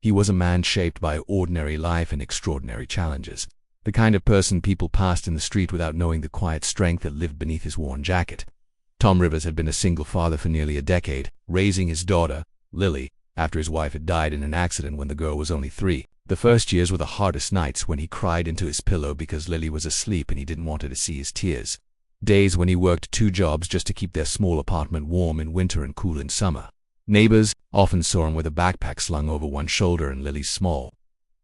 He was a man shaped by ordinary life and extraordinary challenges. The kind of person people passed in the street without knowing the quiet strength that lived beneath his worn jacket. Tom Rivers had been a single father for nearly a decade, raising his daughter, Lily, after his wife had died in an accident when the girl was only 3. The first years were the hardest nights, when he cried into his pillow because Lily was asleep and he didn't want her to see his tears. Days when he worked 2 jobs just to keep their small apartment warm in winter and cool in summer. Neighbors often saw him with a backpack slung over one shoulder and Lily's small,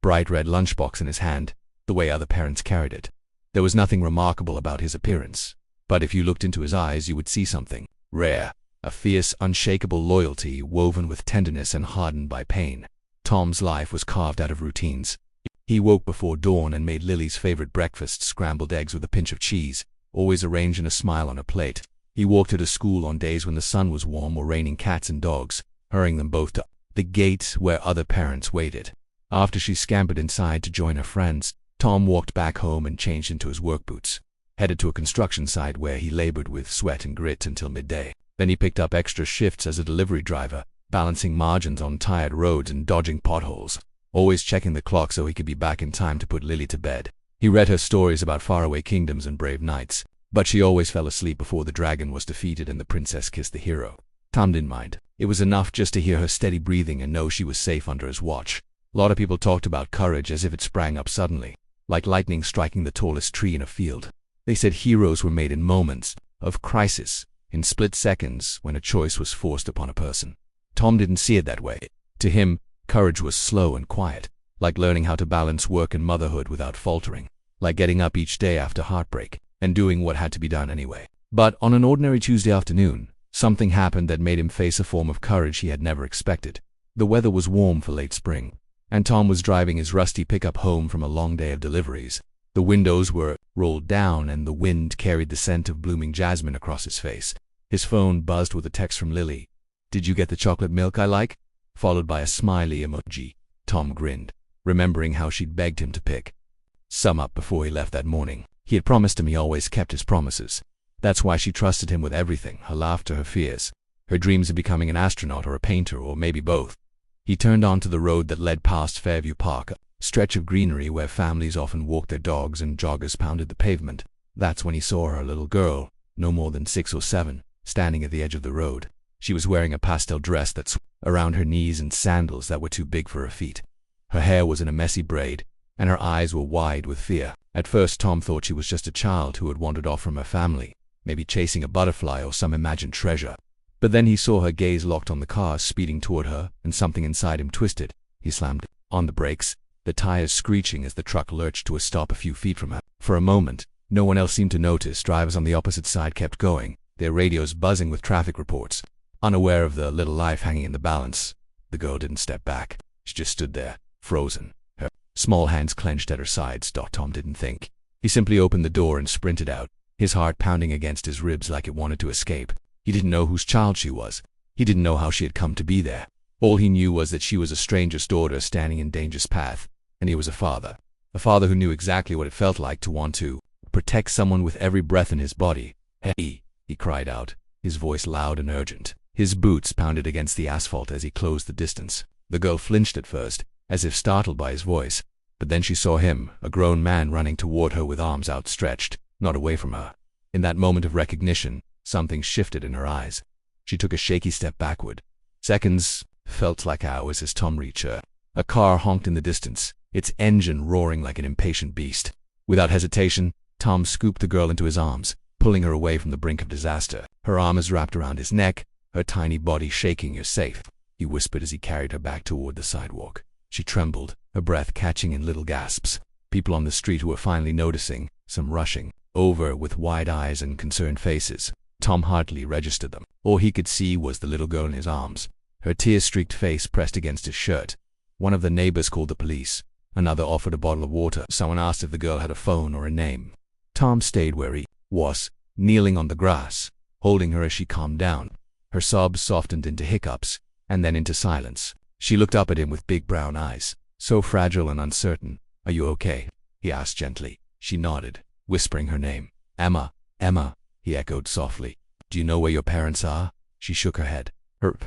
bright red lunchbox in his hand, the way other parents carried it. There was nothing remarkable about his appearance, but if you looked into his eyes you would see something rare, a fierce, unshakable loyalty woven with tenderness and hardened by pain. Tom's life was carved out of routines. He woke before dawn and made Lily's favorite breakfast, scrambled eggs with a pinch of cheese, always arranging a smile on her plate. He walked her to school on days when the sun was warm or raining cats and dogs, hurrying them both to the gate where other parents waited. After she scampered inside to join her friends, Tom walked back home and changed into his work boots, headed to a construction site where he labored with sweat and grit until midday. Then he picked up extra shifts as a delivery driver, balancing margins on tired roads and dodging potholes, always checking the clock so he could be back in time to put Lily to bed. He read her stories about faraway kingdoms and brave knights, but she always fell asleep before the dragon was defeated and the princess kissed the hero. Tom didn't mind. It was enough just to hear her steady breathing and know she was safe under his watch. A lot of people talked about courage as if it sprang up suddenly, like lightning striking the tallest tree in a field. They said heroes were made in moments of crisis, in split seconds when a choice was forced upon a person. Tom didn't see it that way. To him, courage was slow and quiet, like learning how to balance work and motherhood without faltering, like getting up each day after heartbreak and doing what had to be done anyway. But on an ordinary Tuesday afternoon, something happened that made him face a form of courage he had never expected. The weather was warm for late spring, and Tom was driving his rusty pickup home from a long day of deliveries. The windows were rolled down and the wind carried the scent of blooming jasmine across his face. His phone buzzed with a text from Lily. "Did you get the chocolate milk I like?" Followed by a smiley emoji. Tom grinned, remembering how she'd begged him to pick some up before he left that morning. He had promised him he always kept his promises. That's why she trusted him with everything, her laughter, her fears, her dreams of becoming an astronaut or a painter or maybe both. He turned onto the road that led past Fairview Park, a stretch of greenery where families often walked their dogs and joggers pounded the pavement. That's when he saw her little girl, no more than 6 or 7, standing at the edge of the road. She was wearing a pastel dress that swept around her knees and sandals that were too big for her feet. Her hair was in a messy braid, and her eyes were wide with fear. At first Tom thought she was just a child who had wandered off from her family, maybe chasing a butterfly or some imagined treasure. But then he saw her gaze locked on the car speeding toward her, and something inside him twisted. He slammed on the brakes, the tires screeching as the truck lurched to a stop a few feet from her. For a moment, no one else seemed to notice. Drivers on the opposite side kept going, their radios buzzing with traffic reports, unaware of the little life hanging in the balance. The girl didn't step back. She just stood there, frozen, her small hands clenched at her sides. Tom didn't think. He simply opened the door and sprinted out, his heart pounding against his ribs like it wanted to escape. He didn't know whose child she was. He didn't know how she had come to be there. All he knew was that she was a stranger's daughter standing in danger's path, and he was a father who knew exactly what it felt like to want to protect someone with every breath in his body. "Hey!" he cried out, his voice loud and urgent. His boots pounded against the asphalt as he closed the distance. The girl flinched at first, as if startled by his voice, but then she saw him, a grown man running toward her with arms outstretched, not away from her. In that moment of recognition, something shifted in her eyes. She took a shaky step backward. Seconds felt like hours as Tom reached her. A car honked in the distance, its engine roaring like an impatient beast. Without hesitation, Tom scooped the girl into his arms, pulling her away from the brink of disaster. Her arms wrapped around his neck, her tiny body shaking. "You're safe," he whispered as he carried her back toward the sidewalk. She trembled, her breath catching in little gasps. People on the street who were finally noticing, some rushing over with wide eyes and concerned faces. Tom hardly registered them. All he could see was the little girl in his arms, her tear-streaked face pressed against his shirt. One of the neighbors called the police. Another offered a bottle of water. Someone asked if the girl had a phone or a name. Tom stayed where he was, kneeling on the grass, holding her as she calmed down. Her sobs softened into hiccups, and then into silence. She looked up at him with big brown eyes, so fragile and uncertain. "Are you okay?" he asked gently. She nodded, whispering her name. "Emma, Emma," he echoed softly. "Do you know where your parents are?" She shook her head. Her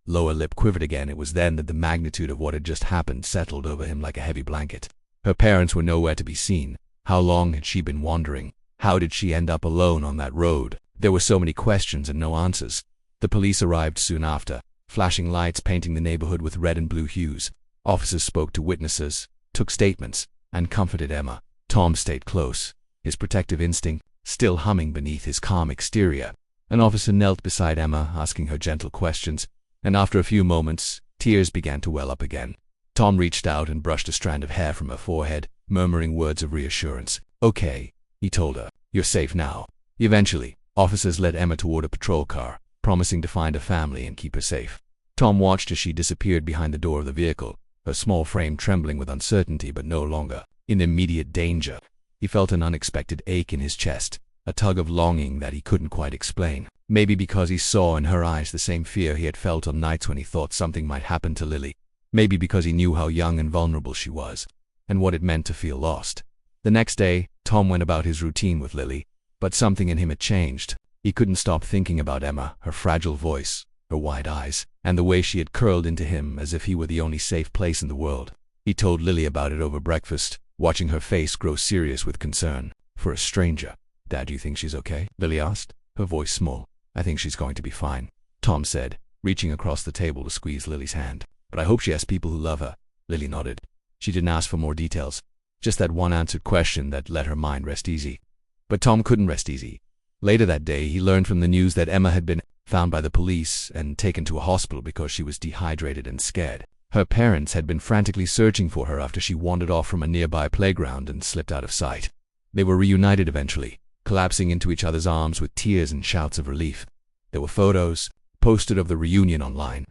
lower lip quivered again. It was then that the magnitude of what had just happened settled over him like a heavy blanket. Her parents were nowhere to be seen. How long had she been wandering? How did she end up alone on that road? There were so many questions and no answers. The police arrived soon after, flashing lights painting the neighborhood with red and blue hues. Officers spoke to witnesses, took statements, and comforted Emma. Tom stayed close, his protective instinct still humming beneath his calm exterior. An officer knelt beside Emma, asking her gentle questions, and after a few moments, tears began to well up again. Tom reached out and brushed a strand of hair from her forehead, murmuring words of reassurance. "Okay," he told her. "You're safe now." Eventually, officers led Emma toward a patrol car, promising to find her family and keep her safe. Tom watched as she disappeared behind the door of the vehicle, her small frame trembling with uncertainty but no longer in immediate danger. He felt an unexpected ache in his chest, a tug of longing that he couldn't quite explain. Maybe because he saw in her eyes the same fear he had felt on nights when he thought something might happen to Lily. Maybe because he knew how young and vulnerable she was, and what it meant to feel lost. The next day, Tom went about his routine with Lily, but something in him had changed. He couldn't stop thinking about Emma, her fragile voice, her wide eyes, and the way she had curled into him as if he were the only safe place in the world. He told Lily about it over breakfast, watching her face grow serious with concern. For a stranger. "Dad, do you think she's okay?" Lily asked, her voice small. "I think she's going to be fine," Tom said, reaching across the table to squeeze Lily's hand. "But I hope she has people who love her." Lily nodded. She didn't ask for more details, just that one answered question that let her mind rest easy. But Tom couldn't rest easy. Later that day, he learned from the news that Emma had been found by the police and taken to a hospital because she was dehydrated and scared. Her parents had been frantically searching for her after she wandered off from a nearby playground and slipped out of sight. They were reunited eventually, collapsing into each other's arms with tears and shouts of relief. There were photos posted of the reunion online.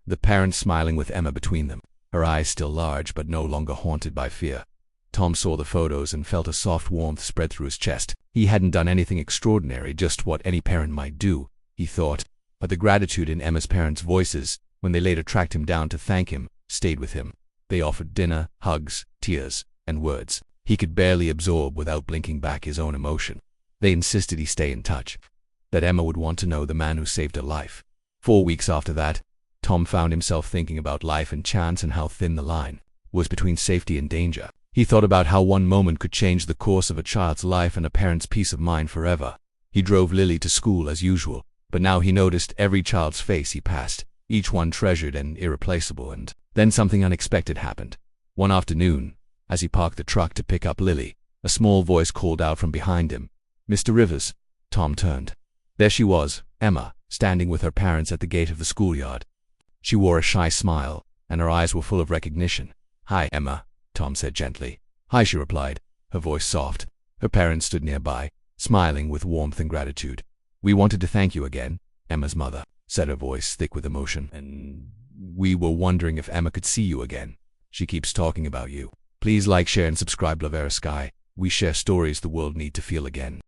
The parents smiling with Emma between them, her eyes still large but no longer haunted by fear. Tom saw the photos and felt a soft warmth spread through his chest. He hadn't done anything extraordinary, just what any parent might do, he thought, but the gratitude in Emma's parents' voices, when they later tracked him down to thank him, stayed with him. They offered dinner, hugs, tears, and words he could barely absorb without blinking back his own emotion. They insisted he stay in touch, that Emma would want to know the man who saved her life. 4 weeks after that, Tom found himself thinking about life and chance and how thin the line was between safety and danger. He thought about how one moment could change the course of a child's life and a parent's peace of mind forever. He drove Lily to school as usual, but now he noticed every child's face he passed, each one treasured and irreplaceable, and then something unexpected happened. One afternoon, as he parked the truck to pick up Lily, a small voice called out from behind him, "Mr. Rivers." Tom turned. There she was, Emma, standing with her parents at the gate of the schoolyard. She wore a shy smile, and her eyes were full of recognition. "Hi, Emma," Tom said gently. "Hi," she replied, her voice soft. Her parents stood nearby, smiling with warmth and gratitude. "We wanted to thank you again," Emma's mother said, her voice thick with emotion. "And we were wondering if Emma could see you again. She keeps talking about you. Please like, share, and subscribe. Love Sky. We share stories the world need to feel again."